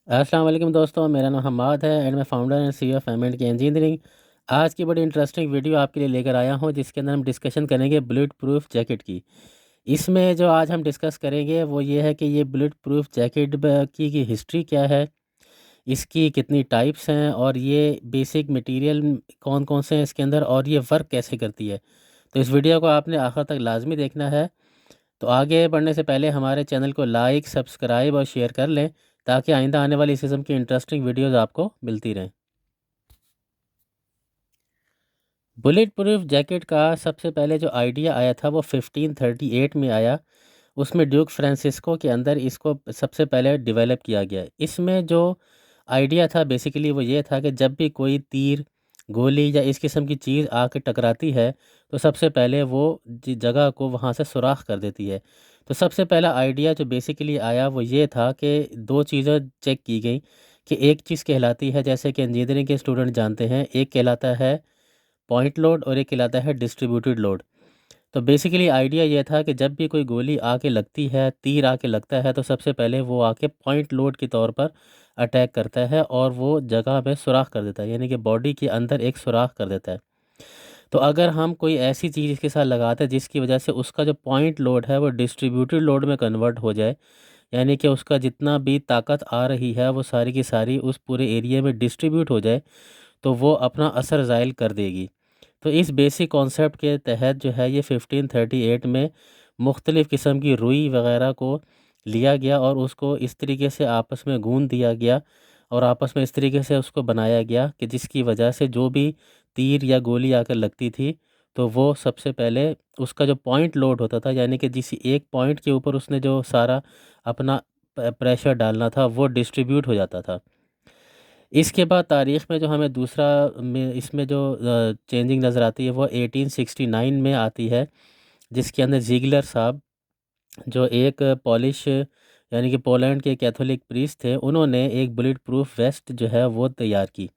अस्सलाम वालेकुम दोस्तों, मेरा नाम हमाद है एंड मैं founder and CEO of M and K engineering. आज की बड़ी इंटरेस्टिंग वीडियो आपके लिए लेकर आया हूं, जिसके अंदर हम डिस्कशन करेंगे बुलेट प्रूफ जैकेट की। इसमें जो आज हम डिस्कस करेंगे वो ये है कि ये बुलेट प्रूफ जैकेट की हिस्ट्री क्या है, इसकी कितनी टाइप्स हैं और ये बेसिक मटेरियल कौन कौन से हैं इसके अंदर, और ये वर्क कैसे करती है। तो इस वीडियो को आपने आखिर तक लाजमी देखना है। तो आगे बढ़ने से पहले हमारे चैनल को लाइक, सब्सक्राइब और शेयर कर लें, ताकि आइंदा आने वाली इस किस्म की इंटरेस्टिंग वीडियोस आपको मिलती रहें। बुलेट प्रूफ जैकेट का सबसे पहले जो आइडिया आया था वो 1538 में आया। उसमें ड्यूक फ्रांसिस्को के अंदर इसको सबसे पहले डेवलप किया गया। इसमें जो आइडिया था बेसिकली वो ये था कि जब भी कोई तीर, गोली या इस किस्म की चीज़ आके टकराती है तो सबसे पहले वो जगह को वहाँ से सुराख कर देती है। तो सबसे पहला आइडिया जो बेसिकली आया वो ये था कि दो चीज़ें चेक की गई कि एक चीज़ कहलाती है, जैसे कि इंजीनियरिंग के स्टूडेंट जानते हैं, एक कहलाता है पॉइंट लोड और एक कहलाता है डिस्ट्रीब्यूटेड लोड। तो बेसिकली आइडिया ये था कि जब भी कोई गोली आके लगती है, तीर आके लगता है, तो सबसे पहले वो आके पॉइंट लोड के तौर पर अटैक करता है और वो जगह में सुराख कर देता है, यानी कि बॉडी के अंदर एक सुराख कर देता है। तो अगर हम कोई ऐसी चीज़ इसके साथ लगाते हैं जिसकी वजह से उसका जो पॉइंट लोड है वो डिस्ट्रीब्यूटेड लोड में कन्वर्ट हो जाए, यानी कि उसका जितना भी ताकत आ रही है वो सारी की सारी उस पूरे एरिया में डिस्ट्रीब्यूट हो जाए, तो वो अपना असर ज़ायल कर देगी। तो इस बेसिक कॉन्सेप्ट के तहत जो है ये 1538 में मुख्तलिफ़ किस्म की रुई वग़ैरह को लिया गया और उसको इस तरीके से आपस में गूँथ दिया गया और आपस में इस तरीके से उसको बनाया गया कि जिसकी वजह से जो भी तीर या गोली आकर लगती थी, तो वो सबसे पहले उसका जो पॉइंट लोड होता था, यानी कि जिस एक पॉइंट के ऊपर उसने जो सारा अपना प्रेशर डालना था वो डिस्ट्रीब्यूट हो जाता था। इसके बाद तारीख़ में जो हमें दूसरा में इसमें जो चेंजिंग नज़र आती है वो 1869 में आती है, जिसके अंदर ज़िगलर साहब, जो एक पॉलिश यानी कि पोलैंड के कैथोलिक प्रीस्ट थे, उन्होंने एक बुलेट प्रूफ वेस्ट जो है वो तैयार की।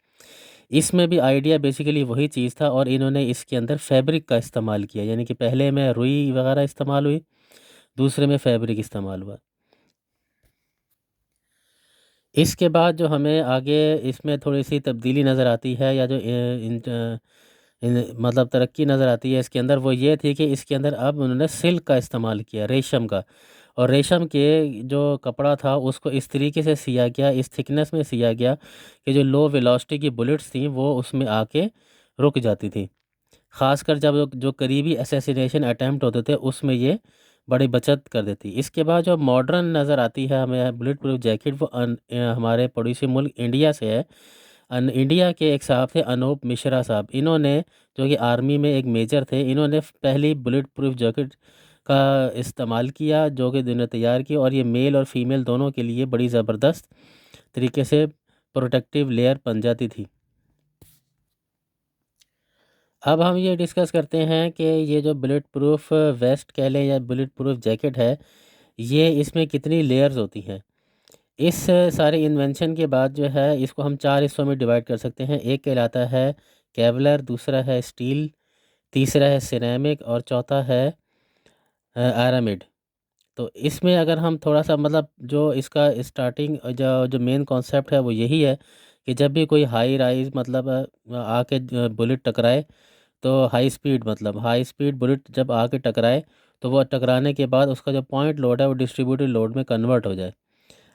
इसमें भी आइडिया बेसिकली वही चीज़ था और इन्होंने इसके अंदर फैब्रिक का इस्तेमाल किया, यानी कि पहले में रुई वगैरह इस्तेमाल हुई, दूसरे में फैब्रिक इस्तेमाल हुआ। इसके बाद जो हमें आगे इसमें थोड़ी-सी तब्दीली नज़र आती है, या जो मतलब तरक्की नज़र आती है इसके अंदर, वो ये थी कि इसके अंदर अब उन्होंने सिल्क का इस्तेमाल किया, रेशम का। और रेशम के जो कपड़ा था उसको इस तरीके से सिया गया, इस थिकनेस में सिया गया कि जो लो वेलोसिटी की बुलेट्स थी वो उसमें आके रुक जाती थी। ख़ासकर जब जो करीबी असैसिनेशन अटैम्प्ट होते थे उसमें ये बड़ी बचत कर देती। इसके बाद जो मॉडर्न नज़र आती है हमें बुलेट प्रूफ जैकेट, वो हमारे पड़ोसी मुल्क इंडिया से है। इंडिया के एक साहब थे अनूप मिश्रा साहब, इन्होंने, जो कि आर्मी में एक मेजर थे, इन्होंने पहली बुलेट प्रूफ जैकेट का इस्तेमाल किया, जो कि इन्होंने तैयार की, और ये मेल और फीमेल दोनों के लिए बड़ी ज़बरदस्त तरीके से प्रोटेक्टिव लेयर बन जाती थी। अब हम ये डिस्कस करते हैं कि ये जो बुलेट प्रूफ वेस्ट कह लें या बुलेट प्रूफ जैकेट है, ये इसमें कितनी लेयर्स होती हैं। इस सारे इन्वेंशन के बाद जो है इसको हम चार हिस्सों में डिवाइड कर सकते हैं। एक कहलाता है केवलर, दूसरा है स्टील, तीसरा है सिरेमिक और चौथा है आरामिड। तो इसमें अगर हम थोड़ा सा मतलब जो इसका स्टार्टिंग जो जो मेन कॉन्सेप्ट है वो यही है कि जब भी कोई हाई राइज मतलब आके बुलेट टकराए, तो हाई स्पीड बुलेट जब आके टकराए, तो वो टकराने के बाद उसका जो पॉइंट लोड है वो डिस्ट्रीब्यूटेड लोड में कन्वर्ट हो जाए।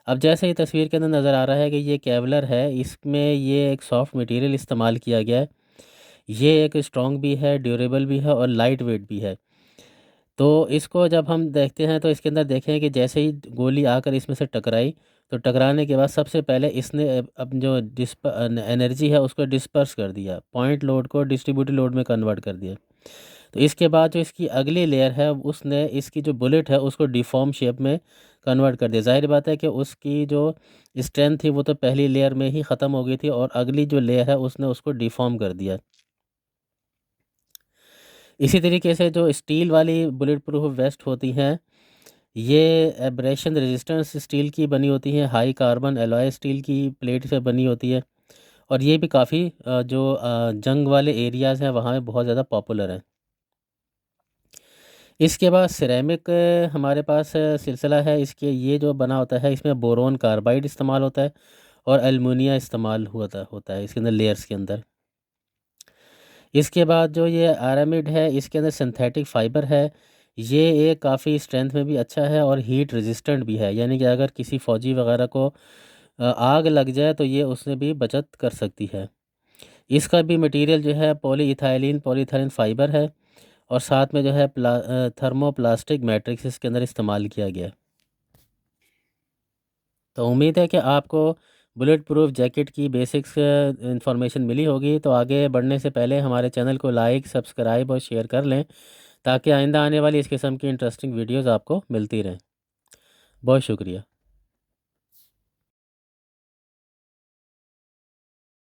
अब जैसे ही तस्वीर के अंदर नज़र आ रहा है कि ये केवलर है, इसमें ये एक सॉफ्ट मटेरियल इस्तेमाल किया गया है। ये एक स्ट्रॉन्ग भी है, ड्यूरेबल भी है और लाइट वेट भी है। तो इसको जब हम देखते हैं तो इसके अंदर देखें कि जैसे ही गोली आकर इसमें से टकराई, तो टकराने के बाद सबसे पहले इसने अब जो एनर्जी है उसको डिस्पर्स कर दिया, पॉइंट लोड को डिस्ट्रीब्यूटेड लोड में कन्वर्ट कर दिया। तो इसके बाद जो इसकी अगली लेयर है उसने इसकी जो बुलेट है उसको डिफॉर्म शेप में कन्वर्ट कर दिया। ज़ाहिर बात है कि उसकी जो स्ट्रेंथ थी वो तो पहली लेयर में ही ख़त्म हो गई थी, और अगली जो लेयर है उसने उसको डिफॉर्म कर दिया। इसी तरीके से जो स्टील वाली बुलेट प्रूफ वेस्ट होती हैं, ये एब्रेशन रेजिस्टेंस स्टील की बनी होती हैं, हाई कार्बन एलॉय स्टील की प्लेट से बनी होती है, और ये भी काफ़ी जो जंग वाले एरियाज़ हैं वहाँ पे बहुत ज़्यादा पॉपुलर है। इसके बाद सिरेमिक हमारे पास सिलसिला है। इसके ये जो बना होता है इसमें बोरोन कार्बाइड इस्तेमाल होता है, और एलुमिनिया इस्तेमाल होता है इसके अंदर, लेयर्स के अंदर। इसके बाद जो ये आरामिड है, इसके अंदर सिंथेटिक फ़ाइबर है। ये एक काफ़ी स्ट्रेंथ में भी अच्छा है और हीट रेजिस्टेंट भी है, यानी कि अगर किसी फ़ौजी वगैरह को आग लग जाए तो ये उससे भी बचत कर सकती है। इसका भी मटेरियल जो है पॉलीइथाइलिन फ़ाइबर है, और साथ में जो है थर्मोप्लास्टिक मैट्रिक्स इसके अंदर इस्तेमाल किया गया है। तो उम्मीद है कि आपको बुलेट प्रूफ जैकेट की बेसिक्स इंफॉर्मेशन मिली होगी। तो आगे बढ़ने से पहले हमारे चैनल को लाइक, सब्सक्राइब और शेयर कर लें, ताकि आइंदा आने वाली इस किस्म की इंटरेस्टिंग वीडियोज़ आपको मिलती रहें। बहुत शुक्रिया।